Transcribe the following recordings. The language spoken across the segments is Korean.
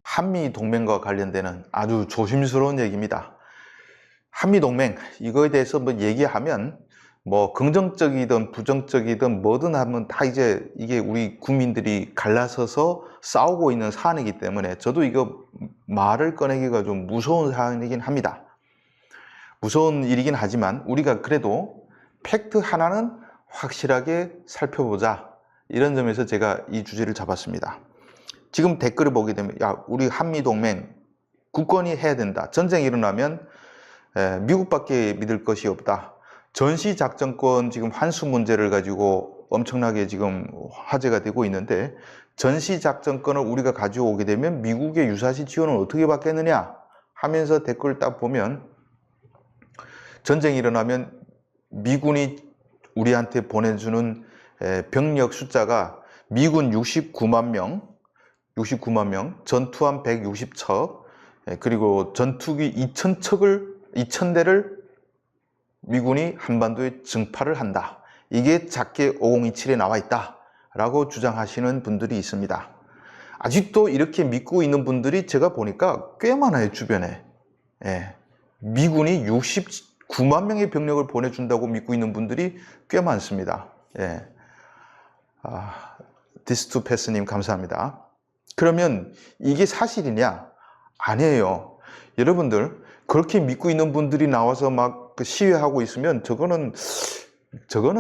한미동맹과 관련되는 아주 조심스러운 얘기입니다. 한미동맹, 이거에 대해서 뭐 얘기하면 뭐 긍정적이든 부정적이든 뭐든 하면 다 이제 이게 우리 국민들이 갈라서서 싸우고 있는 사안이기 때문에 저도 이거 말을 꺼내기가 좀 무서운 사안이긴 합니다. 무서운 일이긴 하지만 우리가 그래도 팩트 하나는 확실하게 살펴보자, 이런 점에서 제가 이 주제를 잡았습니다. 지금 댓글을 보게 되면 야, 우리 한미동맹 굳건히 해야 된다. 전쟁이 일어나면 미국밖에 믿을 것이 없다. 전시작전권 지금 환수 문제를 가지고 엄청나게 지금 화제가 되고 있는데, 전시작전권을 우리가 가져오게 되면 미국의 유사시 지원은 어떻게 받겠느냐 하면서 댓글을 딱 보면, 전쟁이 일어나면 미군이 우리한테 보내주는 병력 숫자가 미군 69만 명, 전투함 160척, 그리고 전투기 2,000대를 미군이 한반도에 증파를 한다. 이게 작게 5027에 나와 있다 라고 주장하시는 분들이 있습니다. 아직도 이렇게 믿고 있는 분들이 제가 보니까 꽤 많아요, 주변에. 미군이 69만 명의 병력을 보내준다고 믿고 있는 분들이 꽤 많습니다. 디스투패스님 감사합니다. 그러면 이게 사실이냐? 아니에요. 여러분들, 그렇게 믿고 있는 분들이 나와서 막 시위하고 있으면 저거는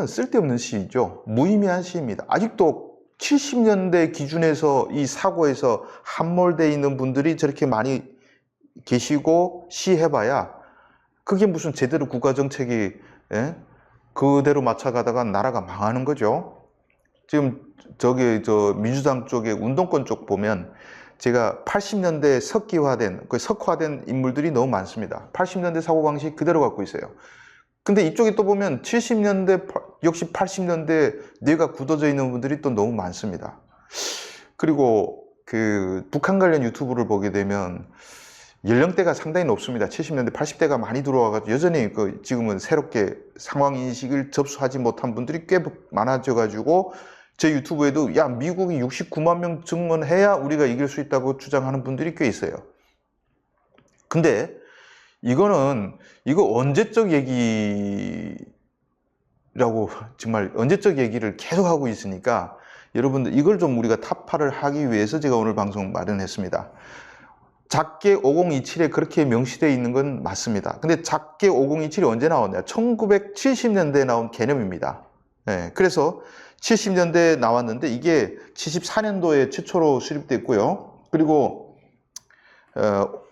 쓸데없는 시위죠. 무의미한 시위입니다. 아직도 70년대 기준에서 이 사고에서 함몰되어 있는 분들이 저렇게 많이 계시고 시해봐야 그게 무슨 제대로 국가정책이 그대로 맞춰가다가 나라가 망하는 거죠. 지금 저 민주당 쪽에 운동권 쪽 보면 제가 80년대 석화된 인물들이 너무 많습니다. 80년대 사고방식 그대로 갖고 있어요. 근데 이쪽에 또 보면 70년대 역시 80년대 뇌가 굳어져 있는 분들이 또 너무 많습니다. 그리고 그 북한 관련 유튜브를 보게 되면 연령대가 상당히 높습니다. 70년대 80대가 많이 들어와가지고 여전히 지금은 새롭게 상황인식을 접수하지 못한 분들이 꽤 많아져가지고 제 유튜브에도 야, 미국이 69만 명 증원해야 우리가 이길 수 있다고 주장하는 분들이 꽤 있어요. 근데 이거 언제적 얘기라고, 정말 언제적 얘기를 계속 하고 있으니까 여러분들 이걸 좀 우리가 타파를 하기 위해서 제가 오늘 방송 마련했습니다. 작게 5027에 그렇게 명시되어 있는 건 맞습니다. 근데 작게 5027이 언제 나왔냐? 1970년대에 나온 개념입니다. 그래서 70년대에 나왔는데 이게 74년도에 최초로 수립됐고요. 그리고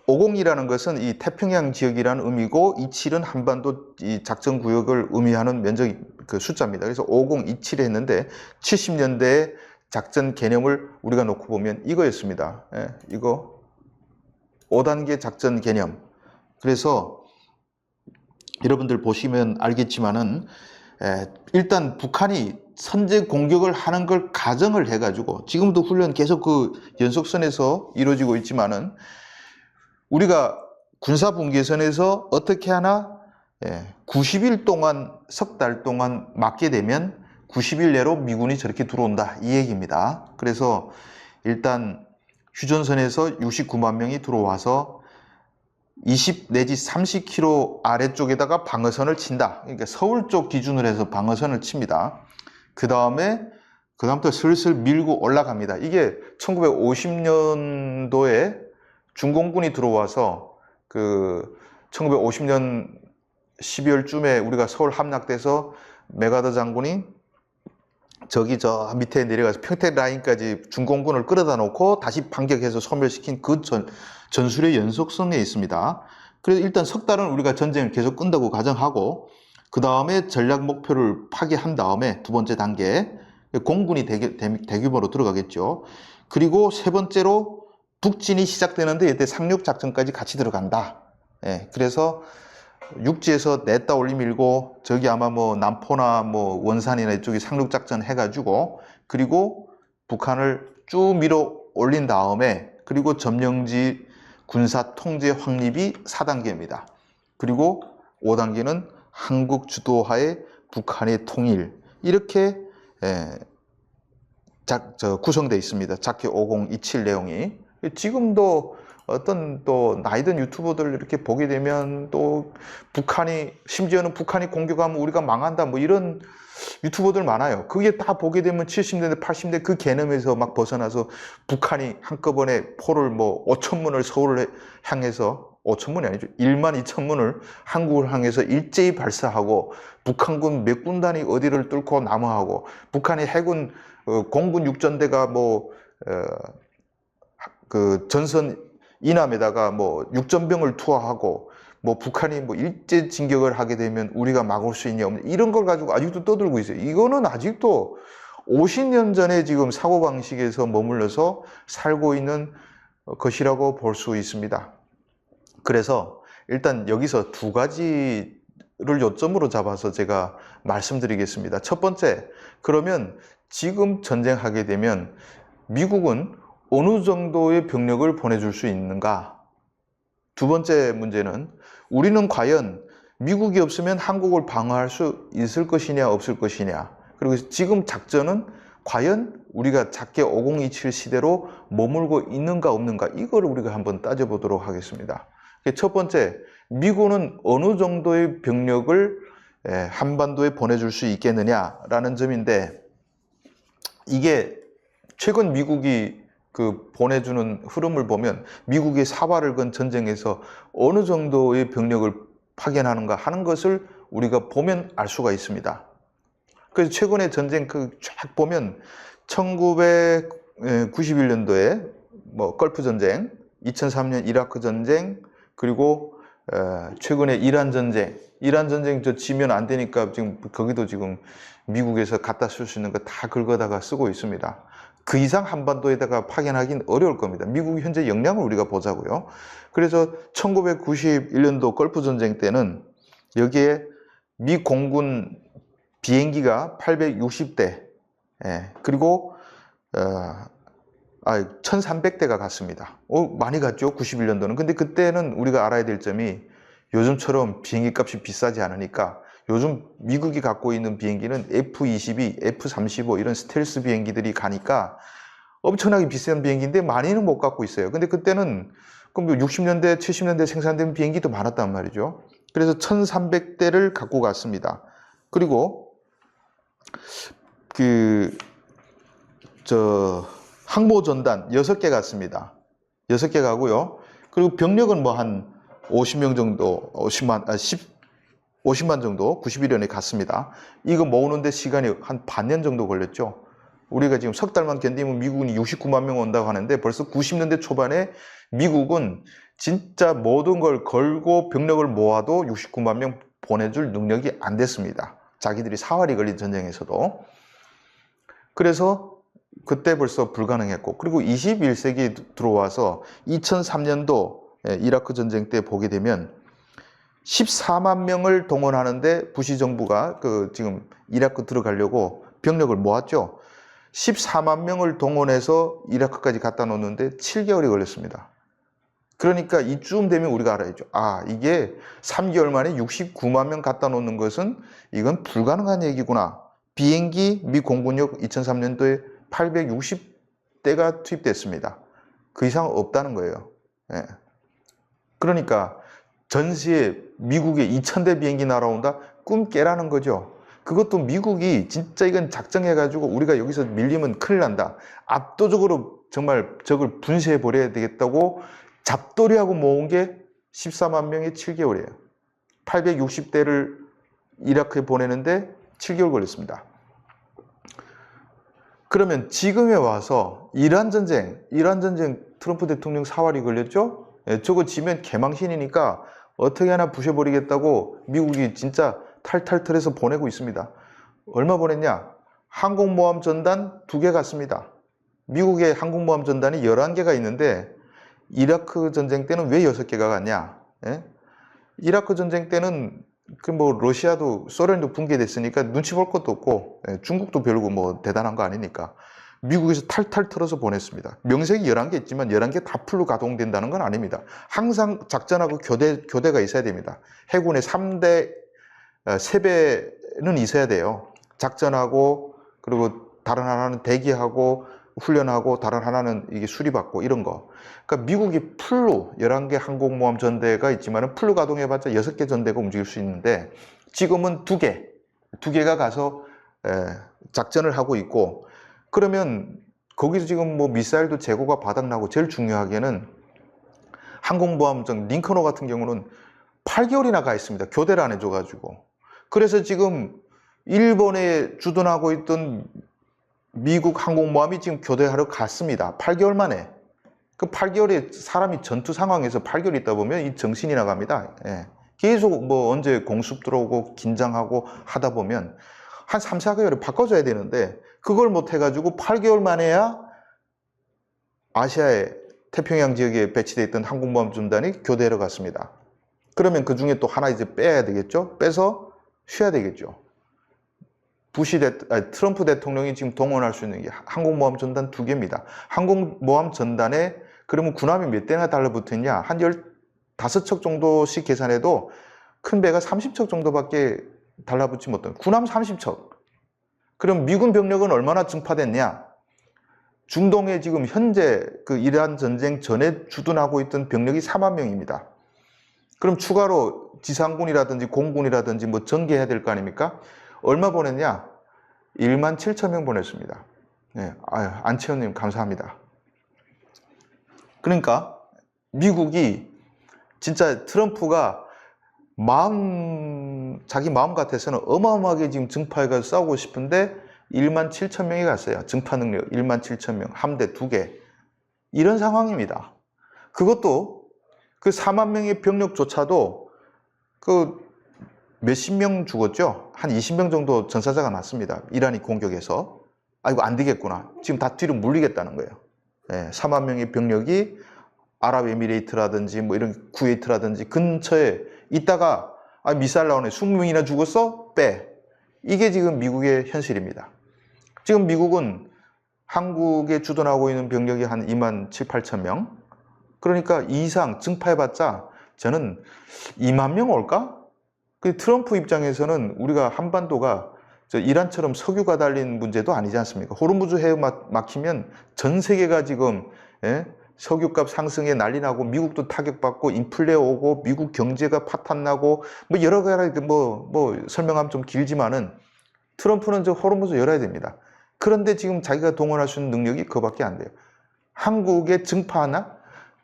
50이라는 것은 이 태평양 지역이라는 의미고 27은 한반도 이 작전 구역을 의미하는 면적 숫자입니다. 그래서 5027에 했는데 70년대의 작전 개념을 우리가 놓고 보면 이거였습니다. 이거 5단계 작전 개념. 그래서 여러분들 보시면 알겠지만은 일단 북한이 선제 공격을 하는 걸 가정을 해가지고 지금도 훈련 계속 그 연속선에서 이루어지고 있지만은 우리가 군사분계선에서 어떻게 하나 90일 동안, 석 달 동안 막게 되면 90일 내로 미군이 저렇게 들어온다, 이 얘기입니다. 그래서 일단 휴전선에서 69만 명이 들어와서 20 내지 30km 아래쪽에다가 방어선을 친다. 그러니까 서울 쪽 기준으로 해서 방어선을 칩니다. 그 다음부터 슬슬 밀고 올라갑니다. 이게 1950년도에 중공군이 들어와서 1950년 12월쯤에 우리가 서울 함락돼서 메가더 장군이 저 밑에 내려가서 평택 라인까지 중공군을 끌어다 놓고 다시 반격해서 소멸시킨 그 전술의 연속성에 있습니다. 그래서 일단 석 달은 우리가 전쟁을 계속 끈다고 가정하고 그 다음에 전략 목표를 파괴한 다음에 두 번째 단계 공군이 대규모로 들어가겠죠. 그리고 세 번째로 북진이 시작되는데 이때 상륙작전까지 같이 들어간다. 그래서 육지에서 냈다 올리 밀고 저기 아마 뭐 남포나 뭐 원산이나 이쪽에 상륙작전 해가지고 그리고 북한을 쭉 밀어 올린 다음에 그리고 점령지 군사 통제 확립이 4단계입니다. 그리고 5단계는 한국 주도하에 북한의 통일, 이렇게 구성되어 있습니다. 자켓 5027 내용이. 지금도 어떤 또 나이든 유튜버들 이렇게 보게 되면 또 북한이, 심지어는 북한이 공격하면 우리가 망한다 뭐 이런 유튜버들 많아요. 그게 다 보게 되면 70년대, 80년대 그 개념에서 막 벗어나서 북한이 한꺼번에 포를 뭐 5,000문을 서울을 향해서, 5,000문이 아니죠, 1만 2천문을 한국을 향해서 일제히 발사하고 북한군 몇 군단이 어디를 뚫고 남하하고 북한의 해군 공군 육전대가 뭐 그 전선 이남에다가 뭐 육전병을 투하하고 뭐 북한이 뭐 일제 진격을 하게 되면 우리가 막을 수 있냐 없냐 이런 걸 가지고 아직도 떠들고 있어요. 이거는 아직도 50년 전에 지금 사고방식에서 머물러서 살고 있는 것이라고 볼 수 있습니다. 그래서 일단 여기서 두 가지를 요점으로 잡아서 제가 말씀드리겠습니다. 첫 번째, 그러면 지금 전쟁하게 되면 미국은 어느 정도의 병력을 보내줄 수 있는가? 두 번째 문제는 우리는 과연 미국이 없으면 한국을 방어할 수 있을 것이냐 없을 것이냐, 그리고 지금 작전은 과연 우리가 자켓 5027 시대로 머물고 있는가 없는가, 이거를 우리가 한번 따져보도록 하겠습니다. 첫 번째, 미국은 어느 정도의 병력을 한반도에 보내줄 수 있겠느냐라는 점인데, 이게 최근 미국이 그 보내주는 흐름을 보면 미국의 사활을 건 전쟁에서 어느 정도의 병력을 파견하는가 하는 것을 우리가 보면 알 수가 있습니다. 그래서 최근의 전쟁 쫙 보면 1991년도에 뭐 걸프 전쟁, 2003년 이라크 전쟁, 그리고 최근에 이란 전쟁 저 지면 안 되니까 지금 거기도 지금 미국에서 갖다 쓸 수 있는 거 다 긁어다가 쓰고 있습니다. 그 이상 한반도에다가 파견하기는 어려울 겁니다. 미국이 현재 역량을 우리가 보자고요. 그래서 1991년도 걸프 전쟁 때는 여기에 미 공군 비행기가 860대, 그리고 1300대가 갔습니다. 많이 갔죠, 91년도는. 근데 그때는 우리가 알아야 될 점이 요즘처럼 비행기 값이 비싸지 않으니까 요즘 미국이 갖고 있는 비행기는 F-22, F-35 이런 스텔스 비행기들이 가니까 엄청나게 비싼 비행기인데 많이는 못 갖고 있어요. 근데 그때는 60년대, 70년대 생산된 비행기도 많았단 말이죠. 그래서 1300대를 갖고 갔습니다. 그리고 항모전단 6개 갔습니다. 6개 가고요. 그리고 병력은 뭐 한 50명 정도, 50만 정도 91년에 갔습니다. 이거 모으는데 시간이 한 반년 정도 걸렸죠. 우리가 지금 석 달만 견디면 미국은 69만 명 온다고 하는데 벌써 90년대 초반에 미국은 진짜 모든 걸 걸고 병력을 모아도 69만 명 보내줄 능력이 안 됐습니다. 자기들이 사활이 걸린 전쟁에서도. 그래서 그때 벌써 불가능했고, 그리고 21세기에 들어와서 2003년도 이라크 전쟁 때 보게 되면 14만 명을 동원하는데 부시 정부가 지금 이라크 들어가려고 병력을 모았죠. 14만 명을 동원해서 이라크까지 갖다 놓는데 7개월이 걸렸습니다. 그러니까 이쯤 되면 우리가 알아야죠. 이게 3개월 만에 69만 명 갖다 놓는 것은 이건 불가능한 얘기구나. 비행기 미 공군력 2003년도에 860대가 투입됐습니다. 그 이상 없다는 거예요. 그러니까 전시에 미국에 2000대 비행기 날아온다? 꿈 깨라는 거죠. 그것도 미국이 진짜 이건 작정해가지고 우리가 여기서 밀리면 큰일 난다, 압도적으로 정말 적을 분쇄해 버려야 되겠다고 잡돌이하고 모은 게 14만 명의 7개월이에요. 860대를 이라크에 보내는데 7개월 걸렸습니다. 그러면 지금에 와서 이란 전쟁 트럼프 대통령 사활이 걸렸죠? 저거 지면 개망신이니까 어떻게 하나 부셔버리겠다고 미국이 진짜 탈탈 털어서 보내고 있습니다. 얼마 보냈냐? 항공모함 전단 2개 갔습니다. 미국의 항공모함 전단이 11개가 있는데 이라크 전쟁 때는 왜 6개가 갔냐? 이라크 전쟁 때는 러시아도 소련도 붕괴됐으니까 눈치 볼 것도 없고, 중국도 별로 뭐 대단한 거 아니니까 미국에서 탈탈 털어서 보냈습니다. 명색이 11개 있지만 11개 다 풀로 가동된다는 건 아닙니다. 항상 작전하고 교대가 있어야 됩니다. 해군의 3배 있어야 돼요. 작전하고 그리고 다른 하나는 대기하고 훈련하고 다른 하나는 이게 수리받고 이런 거. 그러니까 미국이 풀로 11개 항공모함 전대가 있지만 풀로 가동해봤자 6개 전대가 움직일 수 있는데 지금은 2개가 가서 작전을 하고 있고, 그러면 거기서 지금 뭐 미사일도 재고가 바닥나고, 제일 중요하게는 항공모함 링컨호 같은 경우는 8개월이나 가 있습니다. 교대를 안 해줘가지고. 그래서 지금 일본에 주둔하고 있던 미국 항공모함이 지금 교대하러 갔습니다. 8개월 만에. 그 8개월에 사람이 전투 상황에서 8개월 있다 보면 이 정신이 나갑니다. 예. 계속 뭐 언제 공습 들어오고 긴장하고 하다 보면 한 3, 4개월에 바꿔줘야 되는데 그걸 못 해가지고 8개월 만에야 아시아의 태평양 지역에 배치되어 있던 항공모함 전단이 교대하러 갔습니다. 그러면 그 중에 또 하나 이제 빼야 되겠죠? 빼서 쉬어야 되겠죠. 트럼프 대통령이 지금 동원할 수 있는 게 항공모함 전단 2개입니다. 항공모함 전단에 그러면 군함이 몇 대나 달라붙었냐? 한 15척 정도씩 계산해도 큰 배가 30척 정도밖에 달라붙지 못한 군함 30척. 그럼 미군 병력은 얼마나 증파됐냐? 중동에 지금 현재 그 이란 전쟁 전에 주둔하고 있던 병력이 4만 명입니다. 그럼 추가로 지상군이라든지 공군이라든지 뭐 전개해야 될 거 아닙니까? 얼마 보냈냐? 1만 7천 명 보냈습니다. 네, 안채원님 감사합니다. 그러니까 미국이 진짜 트럼프가 자기 마음 같아서는 어마어마하게 지금 증파해서 싸우고 싶은데 1만 7천 명이 갔어요. 증파 능력 1만 7천 명, 함대 2개. 이런 상황입니다. 그것도 그 4만 명의 병력조차도 그 몇십 명 죽었죠? 한 20명 정도 전사자가 났습니다. 이란이 공격해서. 아이고, 안 되겠구나. 지금 다 뒤로 물리겠다는 거예요. 네, 4만 명의 병력이 아랍에미레이트라든지 뭐 이런 쿠웨이트라든지 근처에 있다가 미사일 나오네. 20명이나 죽었어? 빼. 이게 지금 미국의 현실입니다. 지금 미국은 한국에 주둔하고 있는 병력이 한 2만 7, 8천 명. 그러니까 이 이상 증파해봤자 저는 2만 명 올까? 그 트럼프 입장에서는 우리가 한반도가 이란처럼 석유가 달린 문제도 아니지 않습니까? 호르무즈 해협 막히면 전 세계가 지금 석유값 상승에 난리 나고 미국도 타격받고 인플레 오고 미국 경제가 파탄나고 뭐 여러 가지 뭐 설명하면 좀 길지만은 트럼프는 저 호르무즈 열어야 됩니다. 그런데 지금 자기가 동원할 수 있는 능력이 그거밖에 안 돼요. 한국에 증파하나?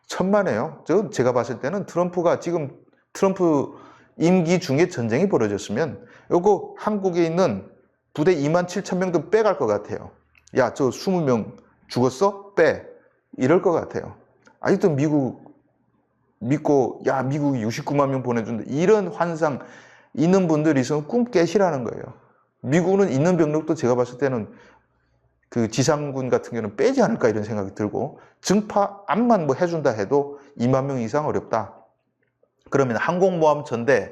천만에요. 제가 봤을 때는 트럼프가 지금 트럼프 임기 중에 전쟁이 벌어졌으면 요거 한국에 있는 부대 2만 7천 명도 빼갈 것 같아요. 야, 저 20명 죽었어? 빼. 이럴 것 같아요. 아직도 미국 믿고 야, 미국이 69만 명 보내준다. 이런 환상 있는 분들이 있으면 꿈 깨시라는 거예요. 미국은 있는 병력도 제가 봤을 때는 그 지상군 같은 경우는 빼지 않을까 이런 생각이 들고, 증파 암만 뭐 해준다 해도 2만 명 이상 어렵다. 그러면 항공모함 전대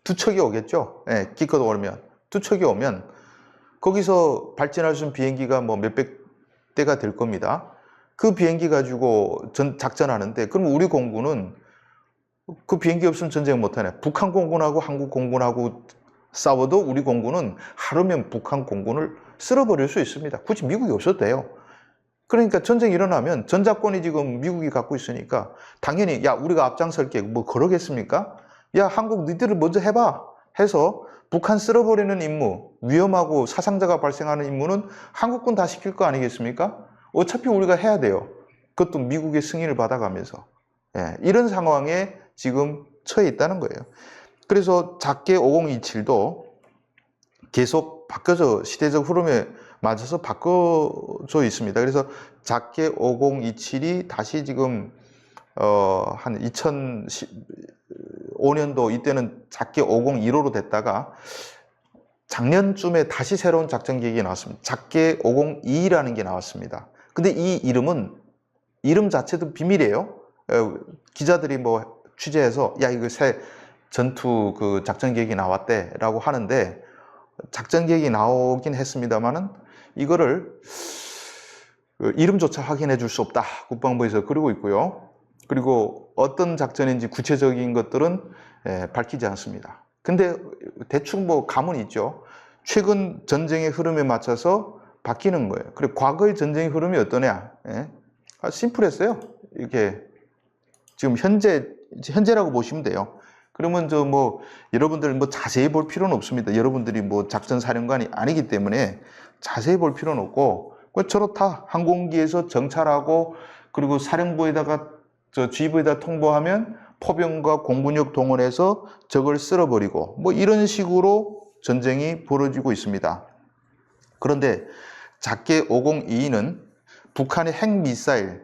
2척이 오겠죠. 네, 기껏 오면 2척이 오면 거기서 발진할 수 있는 비행기가 뭐 몇백 대가 될 겁니다. 그 비행기 가지고 작전하는데, 그럼 우리 공군은 그 비행기 없으면 전쟁 못하네. 북한 공군하고 한국 공군하고 싸워도 우리 공군은 하루면 북한 공군을 쓸어버릴 수 있습니다. 굳이 미국이 없어도 돼요. 그러니까 전쟁이 일어나면 전작권이 지금 미국이 갖고 있으니까 당연히 야, 우리가 앞장설게 뭐 그러겠습니까? 야, 한국 너희들을 먼저 해봐 해서 북한 쓸어버리는 임무, 위험하고 사상자가 발생하는 임무는 한국군 다 시킬 거 아니겠습니까? 어차피 우리가 해야 돼요. 그것도 미국의 승인을 받아가면서. 예, 이런 상황에 지금 처해 있다는 거예요. 그래서 작게 5027도 계속 바뀌어져, 시대적 흐름에 맞아서 바꿔져 있습니다. 그래서 작게 5027이 다시 지금 한 2015년도 이때는 작게 5015로 됐다가 작년쯤에 다시 새로운 작전 계획이 나왔습니다. 작게 502라는 게 나왔습니다. 근데 이 이름 자체도 비밀이에요. 기자들이 뭐 취재해서 야, 이거 새 전투 그 작전 계획이 나왔대라고 하는데, 작전 계획이 나오긴 했습니다만은 이거를 이름조차 확인해 줄 수 없다, 국방부에서 그러고 있고요. 그리고 어떤 작전인지 구체적인 것들은 밝히지 않습니다. 근데 대충 뭐 감은 있죠. 최근 전쟁의 흐름에 맞춰서 바뀌는 거예요. 그리고 과거의 전쟁의 흐름이 어떠냐? 예? 심플했어요. 이렇게 지금 현재라고 보시면 돼요. 그러면 여러분들 자세히 볼 필요는 없습니다. 여러분들이 작전사령관이 아니기 때문에 자세히 볼 필요는 없고, 저렇다. 항공기에서 정찰하고, 그리고 사령부에다가, 지휘부에다 통보하면 포병과 공군력 동원해서 적을 쓸어버리고, 이런 식으로 전쟁이 벌어지고 있습니다. 그런데 작게 5022는 북한의 핵미사일,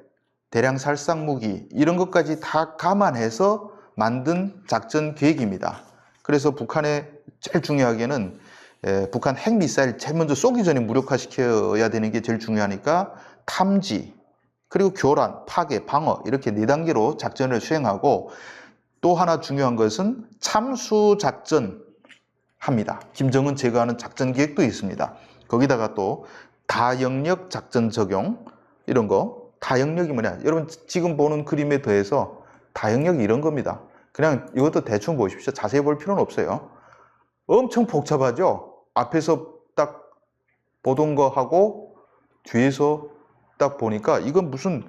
대량 살상 무기, 이런 것까지 다 감안해서 만든 작전 계획입니다. 그래서 북한의 제일 중요하게는 북한 핵미사일 제일 먼저 쏘기 전에 무력화시켜야 되는 게 제일 중요하니까 탐지, 그리고 교란, 파괴, 방어 이렇게 4단계로 작전을 수행하고, 또 하나 중요한 것은 참수작전 합니다. 김정은 제거하는 작전 계획도 있습니다. 거기다가 또 다영역 작전 적용 이런 거. 다영역이 뭐냐? 여러분 지금 보는 그림에 더해서 다영역이 이런 겁니다. 그냥 이것도 대충 보십시오. 자세히 볼 필요는 없어요. 엄청 복잡하죠? 앞에서 딱 보던 거 하고 뒤에서 딱 보니까 이건 무슨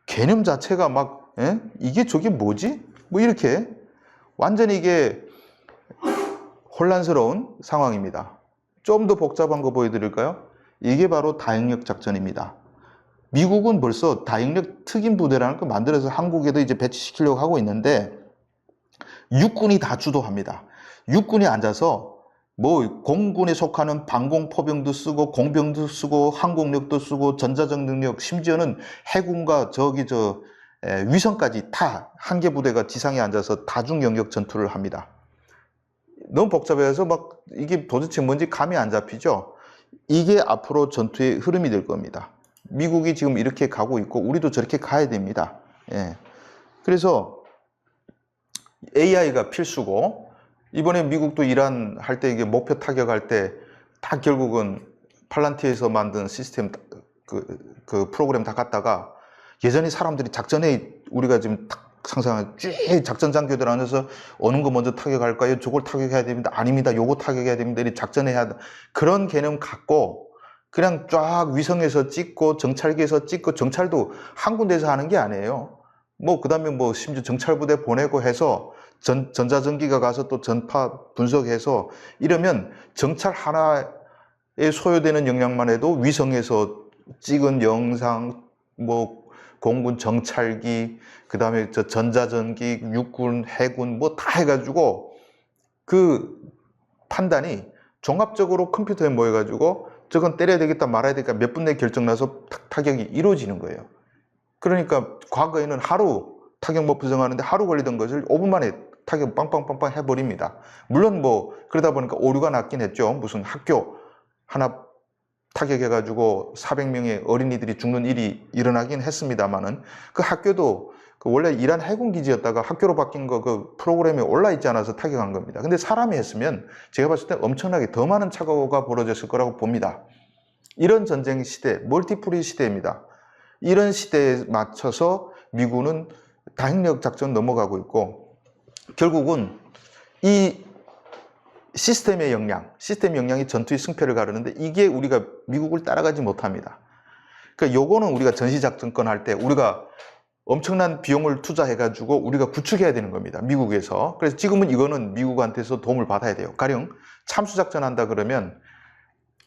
개념 자체가 막 이게 저게 뭐지? 이렇게 완전히 이게 혼란스러운 상황입니다. 좀 더 복잡한 거 보여드릴까요? 이게 바로 다영역 작전입니다. 미국은 벌써 다영역 특임 부대라는 걸 만들어서 한국에도 이제 배치시키려고 하고 있는데, 육군이 다 주도합니다. 육군이 앉아서 공군에 속하는 방공포병도 쓰고 공병도 쓰고 항공력도 쓰고 전자적 능력, 심지어는 해군과 위성까지 다 한 개 부대가 지상에 앉아서 다중 영역 전투를 합니다. 너무 복잡해서 이게 도대체 뭔지 감이 안 잡히죠? 이게 앞으로 전투의 흐름이 될 겁니다. 미국이 지금 이렇게 가고 있고 우리도 저렇게 가야 됩니다. 예. 그래서 AI가 필수고, 이번에 미국도 이란 할 때 이게 목표 타격할 때 다 결국은 팔란티에서 만든 시스템 그 프로그램 다 갖다가, 예전에 사람들이 작전에 우리가 지금 상상한 쭉 작전 장교들 앉아서 어느 거 먼저 타격할까요? 저걸 타격해야 됩니다. 아닙니다. 요거 타격해야 됩니다. 이렇게 작전해야 한다. 그런 개념 갖고 그냥 쫙 위성에서 찍고 정찰기에서 찍고, 정찰도 한 군데서 하는 게 아니에요. 그 다음에 심지어 정찰부대 보내고 해서 전자전기가 가서 또 전파 분석해서 이러면 정찰 하나에 소요되는 영향만 해도 위성에서 찍은 영상, 공군 정찰기, 그 다음에 전자전기, 육군, 해군 다 해가지고 그 판단이 종합적으로 컴퓨터에 모여가지고 저건 때려야 되겠다 말아야 되겠다 몇 분 내에 결정나서 타격이 이루어지는 거예요. 그러니까 과거에는 하루 타격 목표 정하는데 하루 걸리던 것을 5분 만에 타격 빵빵빵빵 해버립니다. 물론 그러다 보니까 오류가 났긴 했죠. 무슨 학교 하나 타격해가지고 400명의 어린이들이 죽는 일이 일어나긴 했습니다만은, 그 학교도 원래 이란 해군 기지였다가 학교로 바뀐 거 그 프로그램에 올라있지 않아서 타격한 겁니다. 근데 사람이 했으면 제가 봤을 때 엄청나게 더 많은 착오가 벌어졌을 거라고 봅니다. 이런 전쟁 시대, 멀티플리 시대입니다. 이런 시대에 맞춰서 미군은 다행력 작전 넘어가고 있고, 결국은 이 시스템 역량이 전투의 승패를 가르는데, 이게 우리가 미국을 따라가지 못합니다. 그러니까 요거는 우리가 전시작전권 할 때 우리가 엄청난 비용을 투자해가지고 우리가 구축해야 되는 겁니다. 미국에서. 그래서 지금은 이거는 미국한테서 도움을 받아야 돼요. 가령 참수작전 한다 그러면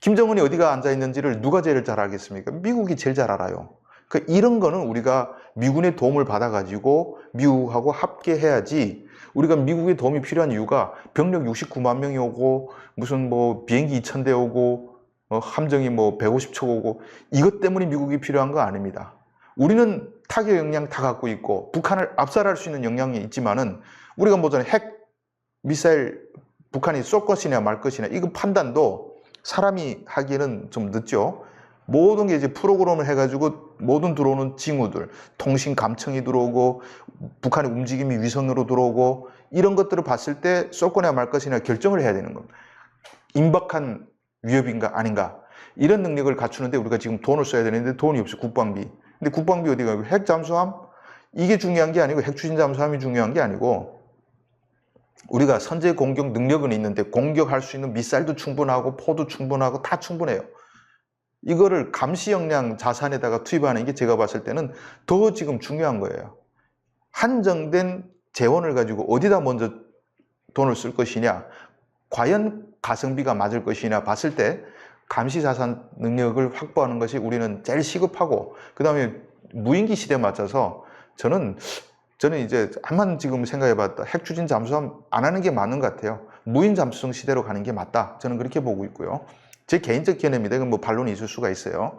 김정은이 어디가 앉아있는지를 누가 제일 잘 알겠습니까? 미국이 제일 잘 알아요. 그러니까 이런 거는 우리가 미군의 도움을 받아가지고 미국하고 합계해야지. 우리가 미국의 도움이 필요한 이유가 병력 69만 명이 오고 무슨 비행기 2,000대 오고 함정이 150척 오고 이것 때문에 미국이 필요한 거 아닙니다. 우리는 타격 역량 다 갖고 있고 북한을 압살할 수 있는 역량이 있지만은 우리가 핵 미사일 북한이 쏠 것이냐 말 것이냐 이거 판단도 사람이 하기에는 좀 늦죠. 모든 게 이제 프로그램을 해가지고 모든 들어오는 징후들, 통신 감청이 들어오고 북한의 움직임이 위성으로 들어오고 이런 것들을 봤을 때 쏠 거냐 말 것이냐 결정을 해야 되는 겁니다. 임박한 위협인가 아닌가 이런 능력을 갖추는데 우리가 지금 돈을 써야 되는데 돈이 없어. 국방비. 근데 국방비 어디 가요? 핵 잠수함? 이게 중요한 게 아니고 핵 추진 잠수함이 중요한 게 아니고 우리가 선제 공격 능력은 있는데 공격할 수 있는 미사일도 충분하고 포도 충분하고 다 충분해요. 이거를 감시 역량 자산에다가 투입하는 게 제가 봤을 때는 더 지금 중요한 거예요. 한정된 재원을 가지고 어디다 먼저 돈을 쓸 것이냐, 과연 가성비가 맞을 것이냐 봤을 때 감시 자산 능력을 확보하는 것이 우리는 제일 시급하고, 그 다음에 무인기 시대에 맞춰서 저는 이제 한번 지금 생각해봤다. 핵 추진 잠수함 안 하는 게 맞는 것 같아요. 무인 잠수정 시대로 가는 게 맞다. 저는 그렇게 보고 있고요. 제 개인적 견해입니다. 이건 뭐 반론이 있을 수가 있어요.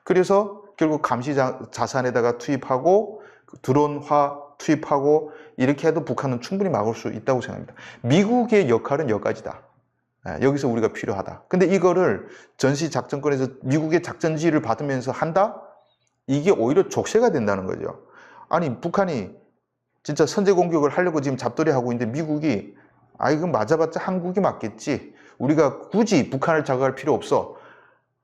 그래서 결국 감시 자산에다가 투입하고 드론화 투입하고 이렇게 해도 북한은 충분히 막을 수 있다고 생각합니다. 미국의 역할은 여기까지다. 여기서 우리가 필요하다. 근데 이거를 전시작전권에서 미국의 작전지휘를 받으면서 한다? 이게 오히려 족쇄가 된다는 거죠. 아니, 북한이 진짜 선제 공격을 하려고 지금 잡돌이 하고 있는데 미국이 이건 맞아봤자 한국이 맞겠지. 우리가 굳이 북한을 자극할 필요 없어.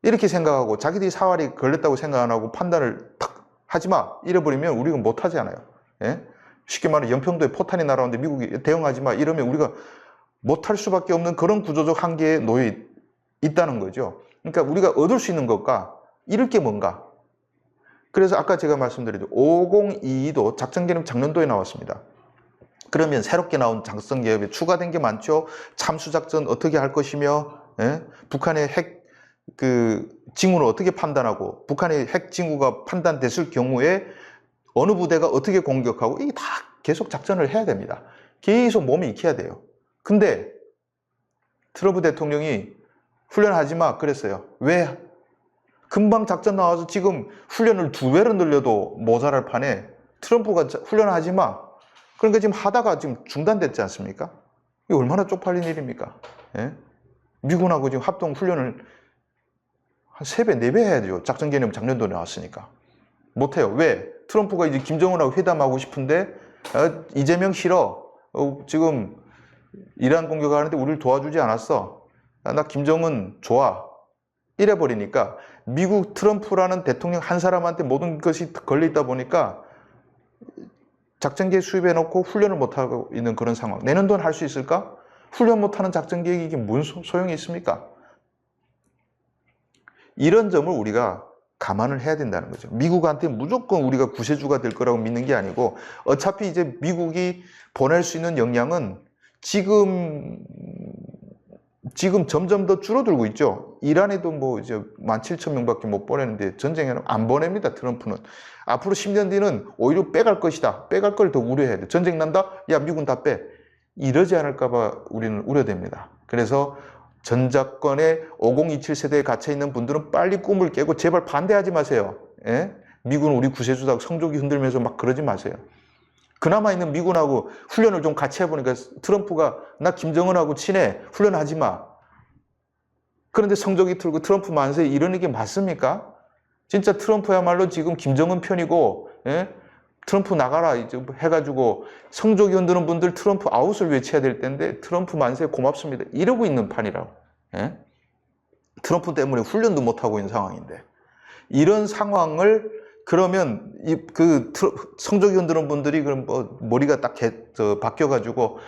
이렇게 생각하고 자기들이 사활이 걸렸다고 생각 안 하고 판단을 탁 하지 마. 이래버리면 우리가 못하지 않아요. 예? 쉽게 말해 연평도에 포탄이 날아오는데 미국이 대응하지 마. 이러면 우리가 못할 수밖에 없는 그런 구조적 한계에 놓여 있다는 거죠. 그러니까 우리가 얻을 수 있는 것과 잃을 게 뭔가. 그래서 아까 제가 말씀드린 5022도 작전 개념 작년도에 나왔습니다. 그러면 새롭게 나온 작전 개념에 추가된 게 많죠. 참수작전 어떻게 할 것이며, 북한의 핵 징후를 어떻게 판단하고, 북한의 핵 징후가 판단됐을 경우에 어느 부대가 어떻게 공격하고, 이게 다 계속 작전을 해야 됩니다. 계속 몸에 익혀야 돼요. 근데 트럼프 대통령이 훈련하지 마 그랬어요. 왜? 금방 작전 나와서 지금 훈련을 2배로 늘려도 모자랄 판에 트럼프가 훈련하지 마. 그러니까 지금 하다가 지금 중단됐지 않습니까? 이게 얼마나 쪽팔린 일입니까? 예? 미군하고 지금 합동 훈련을 한 3배, 4배 해야 돼요. 작전 개념 작년도에 나왔으니까. 못해요. 왜? 트럼프가 이제 김정은하고 회담하고 싶은데, 이재명 싫어. 지금 이란 공격하는데 우리를 도와주지 않았어. 나 김정은 좋아. 이래버리니까 미국 트럼프라는 대통령 한 사람한테 모든 것이 걸려있다 보니까 작전계획 수입해놓고 훈련을 못하고 있는 그런 상황. 내는 돈 할 수 있을까? 훈련 못하는 작전계획이 이게 무슨 소용이 있습니까? 이런 점을 우리가 감안을 해야 된다는 거죠. 미국한테 무조건 우리가 구세주가 될 거라고 믿는 게 아니고, 어차피 이제 미국이 보낼 수 있는 역량은 지금 점점 더 줄어들고 있죠. 이란에도 뭐 이제 17,000명밖에 못 보내는데 전쟁에는 안 보냅니다. 트럼프는. 앞으로 10년 뒤는 오히려 빼갈 것이다. 빼갈 걸 더 우려해야 돼. 전쟁 난다? 야, 미군 다 빼. 이러지 않을까 봐 우리는 우려됩니다. 그래서 전작권의 5027 세대에 갇혀 있는 분들은 빨리 꿈을 깨고 제발 반대하지 마세요. 예? 미군은 우리 구세주다 성조기 흔들면서 막 그러지 마세요. 그나마 있는 미군하고 훈련을 좀 같이 해보니까 트럼프가 나 김정은하고 친해. 훈련하지 마. 그런데 성적이 틀고 트럼프 만세 이러는 게 맞습니까? 진짜 트럼프야말로 지금 김정은 편이고, 예? 트럼프 나가라 이제 해가지고 성적이 흔드는 분들 트럼프 아웃을 외쳐야 될 텐데 트럼프 만세 고맙습니다. 이러고 있는 판이라고. 예? 트럼프 때문에 훈련도 못하고 있는 상황인데. 이런 상황을 그러면 성적이 흔드는 분들이 그럼 뭐 머리가 딱 바뀌어가지고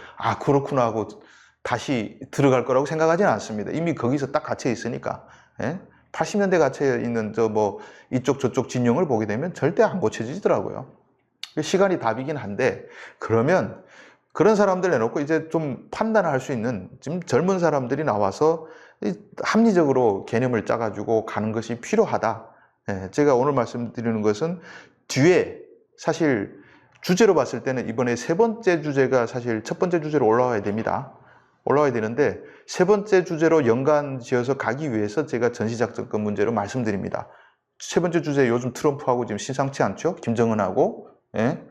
그렇구나 하고 다시 들어갈 거라고 생각하지는 않습니다. 이미 거기서 딱 갇혀 있으니까. 예? 80년대 갇혀 있는 이쪽 저쪽 진영을 보게 되면 절대 안 고쳐지더라고요. 시간이 답이긴 한데, 그러면 그런 사람들 내놓고 이제 좀 판단할 수 있는 지금 젊은 사람들이 나와서 합리적으로 개념을 짜가지고 가는 것이 필요하다. 제가 오늘 말씀드리는 것은 뒤에 사실 주제로 봤을 때는 이번에 3번째 주제가 사실 첫 번째 주제로 올라와야 됩니다. 올라와야 되는데 3번째 주제로 연관 지어서 가기 위해서 제가 전시작전권 문제로 말씀드립니다. 3번째 주제 요즘 트럼프하고 지금 심상치 않죠? 김정은하고. 예?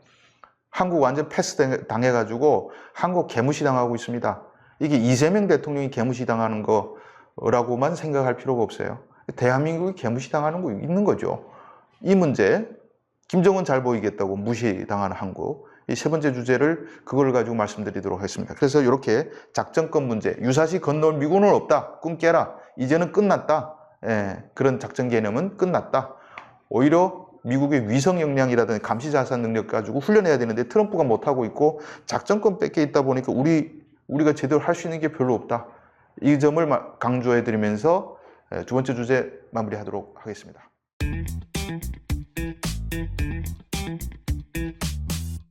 한국 완전 패스 당해가지고 한국 개무시 당하고 있습니다. 이게 이재명 대통령이 개무시 당하는 거라고만 생각할 필요가 없어요. 대한민국이 개무시 당하는 거 있는 거죠. 이 문제, 김정은 잘 보이겠다고 무시당하는 한국. 이 3번째 주제를 그걸 가지고 말씀드리도록 하겠습니다. 그래서 이렇게 작전권 문제, 유사시 건너올 미군은 없다. 꿈 깨라. 이제는 끝났다. 그런 작전 개념은 끝났다. 오히려 미국의 위성 역량이라든지 감시 자산 능력 가지고 훈련해야 되는데 트럼프가 못하고 있고 작전권 뺏겨 있다 보니까 우리가 제대로 할 수 있는 게 별로 없다. 이 점을 강조해 드리면서 2번째 주제 마무리하도록 하겠습니다.